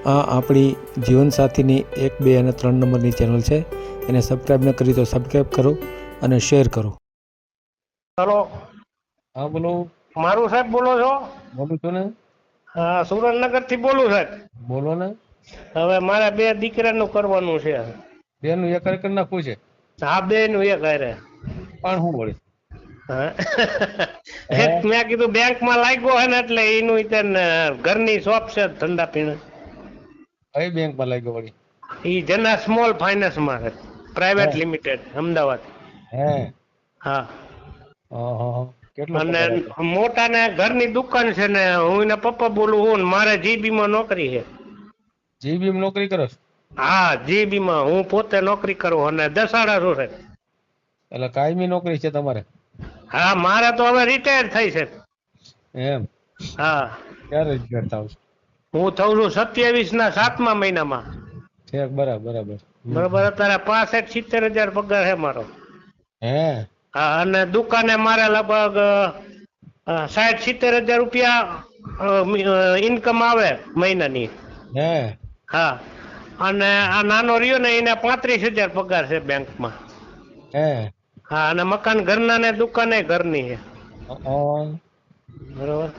આ આપણી જીવનસાથીની 1, 2 અને 3 નંબરની ચેનલ છે. એને સબસ્ક્રાઈબ ન કરી તો સબસ્ક્રાઈબ કરો અને શેર કરો. હલો, હા બોલો. મારું સાહેબ બોલો છો? બોલું છું ને. હા, સુરેન્દ્રનગર થી બોલું સાહેબ. બોલો ને. હવે મારે 2 દીકરાનું કરવાનું છે. બેનું એક કરી નાખવું છે. હા, 2 નું એક હારે. પણ હું વળી હા. હે મેં કીધું બેંકમાં લાગ્યો હે ને એટલે એનું ઘરની શોપ છે ધંધા પીણે. કઈ બેંકમાં લાગ્યો વળી? ઈ જના સ્મોલ ફાઇનાન્સ માં છે, હે પ્રાઇવેટ લિમિટેડ, અમદાવાદ. હે હા. હા. કેટલો અને પગાર આપે? મોટા ને ઘરની દુકાન છે ને હું એના પપ્પા બોલું હું ને મારે જીબી માં નોકરી છે. જીબી માં નોકરી કરો છો? હા, જીબી માં હું પોતે નોકરી કરું અને દસાડા છું સાહેબ. એટલે કાયમી નોકરી છે તમારે? હા, મારે તો હવે રિટાયર થઈ છે. એમ હા. ક્યારે રિટાયર થાવ છો? હું થઉ છું 27 ના 7મા મહિનામાં. ઠીક, બરાબર. બરોબર, અત્યારે 65-70 હજાર પગાર છે મારો. હે. હા, અને દુકાને મારે લગભગ 60-70 હજાર રૂપિયા ઇન્કમ આવે મહિનાની. હે. હા, અને આ નાનો રહ્યો ને એને 35 હજાર પગાર છે બેંકમાં. હે. હા, અને મકાન ઘરના ને દુકાને ઘરની છે. બરોબર.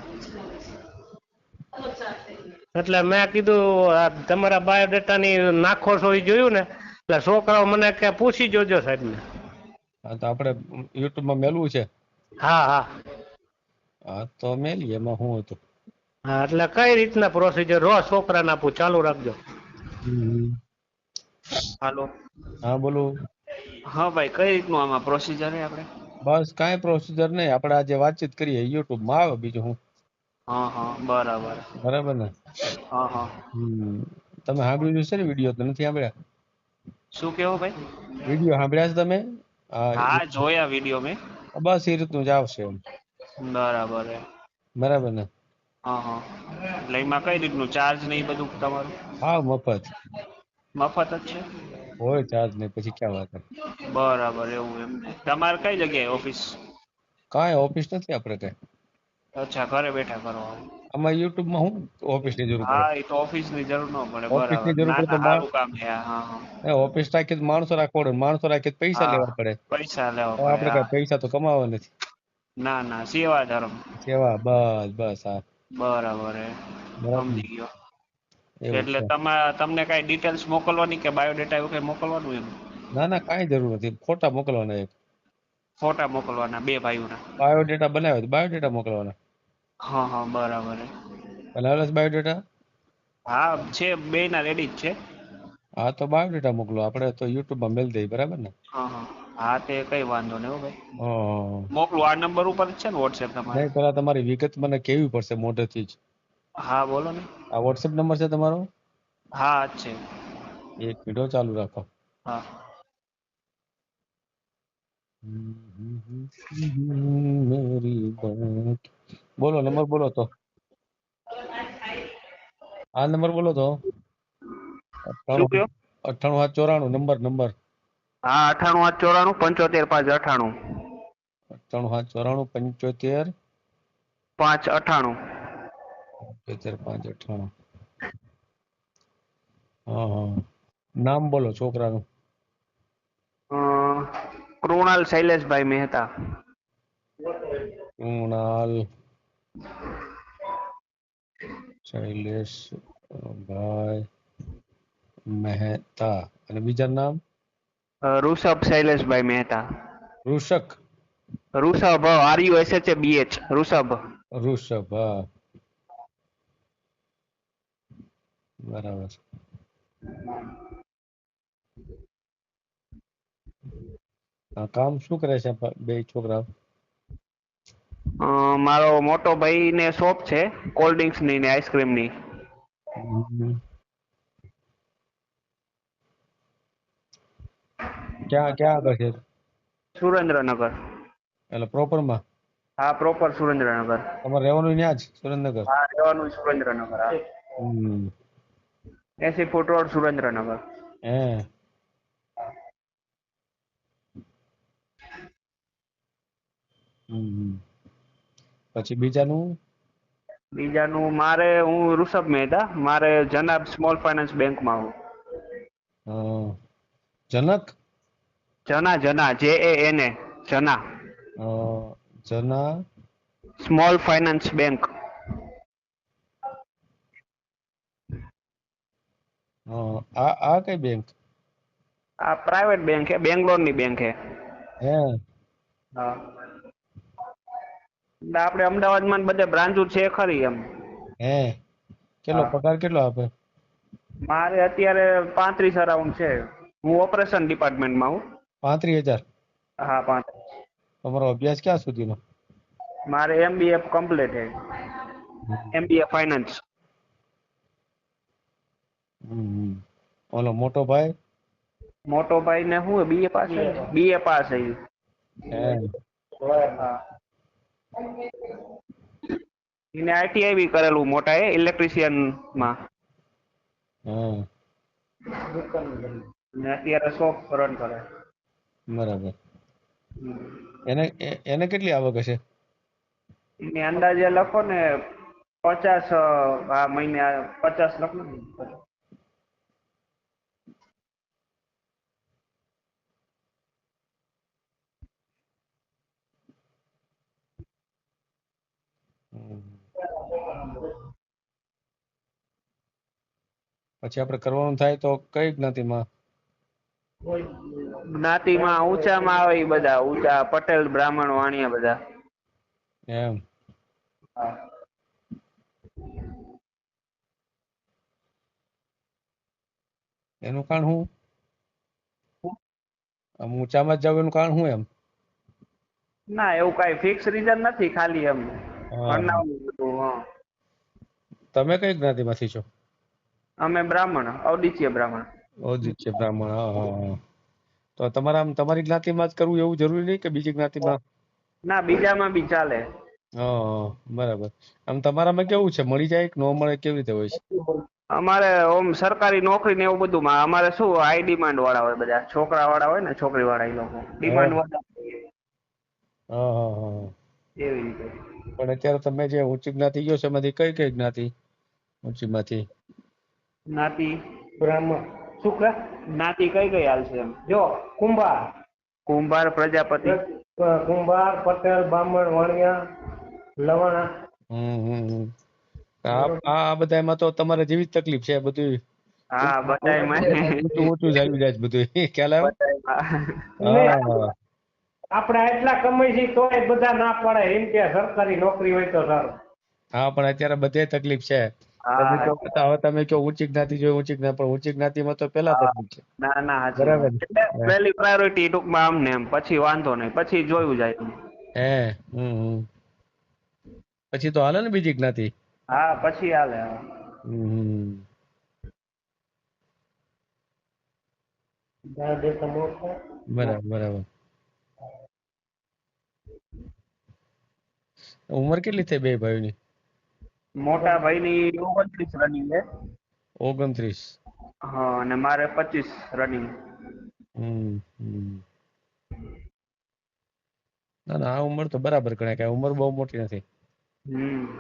એટલે મેં કીધું આ તમારા બાયોડેટા ની નાખો છો એ જોયું ને. એટલે છોકરાઓ મને કે પૂછી જોજો સાહેબ ને. હા, તો આપડે યુટ્યુબમાં મેલવું છે. હા. હા, તો મેલીએ એમાં શું હતું. હા, એટલે કઈ રીતના પ્રોસીજર રોજ છોકરાને આપું ચાલુ રાખજો. હાલો. હા, બોલો. હા ભાઈ, કઈ રીતનું આમાં પ્રોસીજર હે આપણે? બસ કાંઈ પ્રોસીજર નહીં, આપડે આજે વાતચીત કરીએ યુટ્યુબમાં આવે બીજું હું. હા, બરાબર. બરાબર ને. હા. તમે સાંભળ્યું છે ને વિડીયો? તો નથી સાંભળ્યા? શું કેવો ભાઈ? વિડીયો સાંભળ્યા છે તમે? હા, જોયા વિડીયો મેં. બસ એ રીતનું જ આવશે એમ. બરાબર હે. બરાબર ને. હા. એટલે એમાં કઈ રીતનું ચાર્જ ને એ બધું તમારું? હા, મફત. મફત જ છે? હોય ચાર્જ નહીં, પછી ક્યાં વાત. બરાબર, એવું એમને. તમારે કઈ જગ્યાએ ઓફિસ? કાંઈ ઓફિસ નથી આપડે કઈ. અચ્છા, ઘરે બેઠા કરવાનું. આમાં યુટ્યુબમાં હું ઓફિસની જરૂર પડે. હા, એ તો ઓફિસ ની જરૂર ન પડે, ઓફિસની બરાબર. જરૂર ના પડે તો સારું કામ છે. હા. ઓફિસ રાખી તો માણસો રાખવા પડે, માણસો રાખી પૈસા હા, લેવા પડે. પૈસા લેવા હવે પડે. આપડે હા, કઈ પૈસા તો કમાવા નથી. ના સેવા ધર્મ. સેવા, બસ હા. બરાબર હે, બરાબર ને સમજી ગયો. એવું એટલે છે. તમને કઈ ડિટેલ્સ મોકલવાની કે બાયોડેટા એવું કઈ મોકલવાનું એમ? ના, કાંઈ જરૂર નથી. ફોટા મોકલવાના એક. ફોટા મોકલવાના 2 ભાઈઓના. બાયોડેટા બનાવે તો બાયોડેટા મોકલવાના. હા, બરાબર હે. બનાવેલા છે બાયોડેટા? હા, છે. 2 ના રેડી જ છે. હા, તો બાયોડેટા મોકલો. આપડે તો યુટ્યુબમાં મેલ દઈએ, બરાબર ને. હા, તે કઈ વાંધો નહીં હો ભાઈ. હા. મોકલું આ નંબર ઉપર જ છે ને વોટ્સએપ તમારે? નહીં, પેલા તમારી વિગત મને કેવી પડશે મોઢેથી જ. હા, બોલો ને. આ વોટ્સએપ નંબર છે તમારો? હા, જ છે. એક મિનિટ હો, ચાલુ રાખો. હા. મેરી બાત. બોલો નંબર બોલો તો. આ નંબર બોલો તો. શું 98 કયો? 98 નંબર. હા, 98 894 75 598. 98 94 75 598. 75 598. હા. નામ બોલો છોકરાનું. કૃણાલ શૈલેષભાઈ મહેતા. કૃણાલ શૈલેષ ભાઈ મહેતા અને બીજા નામ? ઋષભ શૈલેષભાઈ મહેતા. ઋષક. ઋષભ, RUSHABH, ઋષભ. ઋષભ, હા. બરાબર. કામ શું કરે છે બે છોકરા? મારો મોટો ભાઈ ને શોપ છે કોલ્ડ ડ્રિંક્સ ની ને આઈસ્ક્રીમ ની. ક્યાં આગળ છે? સુરેન્દ્રનગર. એટલે પ્રોપરમાં? હા, પ્રોપર સુરેન્દ્રનગર. તમારે રહેવાનું ત્યાં જ સુરેન્દ્રનગર? હા, રહેવાનું સુરેન્દ્રનગર. હમ. 80 ફૂટ રોડ, સુરેન્દ્રનગર. હે. પછી બીજાનું? બીજાનું મારે હું ઋષભ મહેતા, મારે જનાબ સ્મોલ ફાઇનાન્સ બેંકમાં હું. જનક જના JANA જના અ, જના સ્મોલ ફાઇનાન્સ બેંક. આ કઈ બેંક? આ પ્રાઇવેટ બેંક છે, બેંગ્લોરની બેંક છે. હે હા, એટલે આપણે અમદાવાદમાં બધે બ્રાન્ચો છે ખરી એમ. હે કેટલો હા. પગાર કેટલો આપે? મારે અત્યારે 35 અરાઉન્ડ છે. હું ઓપરેશન ડિપાર્ટમેન્ટમાં હું. 35,000? હા, 35. તમારો અભ્યાસ ક્યાં સુધીનો? મારે MBA કમ્પ્લીટ છે, MBA ફાઇનાન્સ. હમ. ઓલો મોટો ભાઈ? મોટો ભાઈ ને હું BA પાસ છે, BA પાસ છે ઈ. હે હા. એને ITI બી કરેલું મોટા એ ઇલેક્ટ્રિશિયન માં. હા, ને અત્યારે શોપ રન કરે. બરાબર. એને કેટલી આવક હશે? એની અંદાજે લખો ને 50, આ મહિને 50 લખો ને. હમ. પછી આપણે કરવાનું થાય તો કઈ જ્ઞાતિમાં? જ્ઞાતિમાં ઊંચામાં આવે ઈ બધા ઊંચા પટેલ બ્રાહ્મણ વાણિયા બધા. એમ? હા. એનું કારણ શું? આમ ઊંચામાં જ જાવ એનું કારણ શું એમ? ના એવું કઈ ફિક્સ રીઝન નથી, ખાલી એમ હા. ભણાવવાનું બધું. હા. તમે કઈ જ્ઞાતિમાંથી છો? અમે બ્રાહ્મણ, અવડિચીય બ્રાહ્મણ. ઓદિત્ય બ્રાહ્મણ. હા, હા, હા. તો તમારી જ્ઞાતિમાં જ કરવું એવું જરૂરી નહીં કે બીજી જ્ઞાતિમાં? ના, બીજામાં બી ચાલે. હા, બરાબર. આમ તમારામાં કેવું છે, મળી જાય કે ન મળે, કેવી રીતે હોય છે? અમારે ઓમ સરકારી નોકરી ને એવું બધું માં અમારે શું હાઈ ડિમાન્ડ વાળા હોય, બધા છોકરા વાળા હોય ને, છોકરી વાળા એ લોકો ડિમાન્ડ વાળા હા, હા, હા. એવી રીતે. પણ અત્યારે તમે જે ઊંચી જ્ઞાતિ ગયો છો એમાંથી કઈ જ્ઞાતિ ઊંચીમાંથી? જ્ઞાતિ બ્રાહ્મણ શુક્ર જ્ઞાતિ કઈ હાલશે એમ? જો કુંભાર, કુંભાર, પ્રજાપતિ. કુંભાર, પટેલ, બ્રાહ્મણ, વાણિયા, લવાણા. હમ. આ બધામાં તો તમારે જેવી જ તકલીફ છે બધું. હા, બધાયમાં ઊંચું ઊંચું જ આવી જાય છે બધું. ખ્યાલ આવ્યો? બધાયમાં. હા. આપણે એટલા કમાઈ છીએ તોય બધા ના પડે એમ કે સરકારી નોકરી હોય તો સારું. હા, પણ અત્યારે બધે તકલીફ છે. તમે હા. કહો હવે તમે કહો ઊંચી જ્ઞાતિ જોઈએ, ઊંચી જ્ઞાતિ, પણ ઊંચી જ્ઞાતિમાં તો પેલા તકલીફ છે. ના ના, હાચી બરાબર વાત. ને? એટલે પહેલી પ્રાયોરિટી ટૂંકમાં આમ ને એમ, પછી વાંધો નહીં, પછી જોયું જાય. હે પછી તો હાલે ને બીજી જ્ઞાતિ? હા, પછી હાલે. હમ. બરાબર, બરાબર. ઉંમર કેટલી થઈ બે ભાઈની? મોટા ભાઈની 29 રનિંગ છે. 29. હા, અને મારે 25 રનિંગ. હમ. ના ના, આ ઉંમર તો બરાબર ગણાય, કે ઉંમર બહુ મોટી નથી.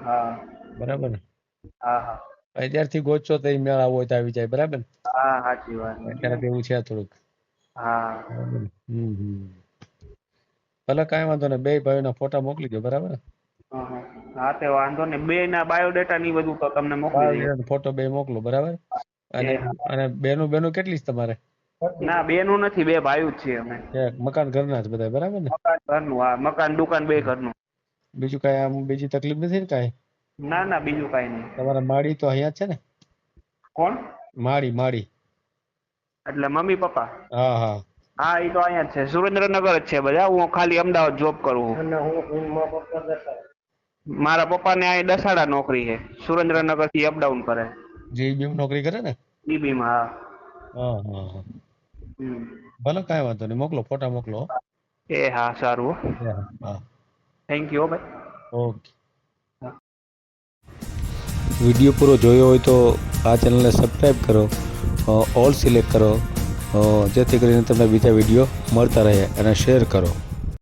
હા. બરાબર ને? હા હા. અત્યારથી ગોતશો તો મેળ આવો હોય તો આવી જાય. બરાબર ને? હા, સાચી વાત. અત્યારે એવું છે થોડુંક. હા. બરાબર ને? ભલે કાંઈ વાંધો નહીં, બે ભાઈઓના ફોટા મોકલી દો. બરાબર ને? હા, તે વાંધો નહીં. બે ના બાયોડેટા ની બધું તો તમને મોકલી દઈએ. ફોટો બે મોકલો. બરાબર? અને બેનું કેટલી છે તમારે? ના, બે નું નથી, બે ભાઈ જ છીએ અમે. મકાન ઘરના જ બધા. બરાબર ને? મકાન ઘરનું, હા, મકાન દુકાન બે ઘરનું. બીજું કઈ આમ બીજી તકલીફ નથી ને કાંઈ? ના ના, બીજું કઈ નહીં. તમારા માળી તો અહીંયા જ છે ને? કોણ? માળી. એટલે મમ્મી પપ્પા? હા, હા. હા, એ તો અહીંયા જ છે, સુરેન્દ્રનગર જ છે બધા. હું ખાલી અમદાવાદ જોબ કરું છું. મારા પપ્પાને અહીં દસાડા નોકરી છે, સુરેન્દ્રનગર થી અપડાઉન કરે. જીબી નોકરી કરે ને? જીબીમાં. હા. ભલે કાંઈ વાંધો નહીં, મોકલો ફોટા મોકલો. હા, સારું. હા. થેન્ક યુ ભાઈ. ઓકે. વિડીયો પૂરો જોયો હોય તો આ ચેનલને સબસ્ક્રાઈબ કરો, ઓલ સિલેક્ટ કરો, જેથી કરીને તમને બીજા વિડીયો મળતા રહે, અને શેર કરો.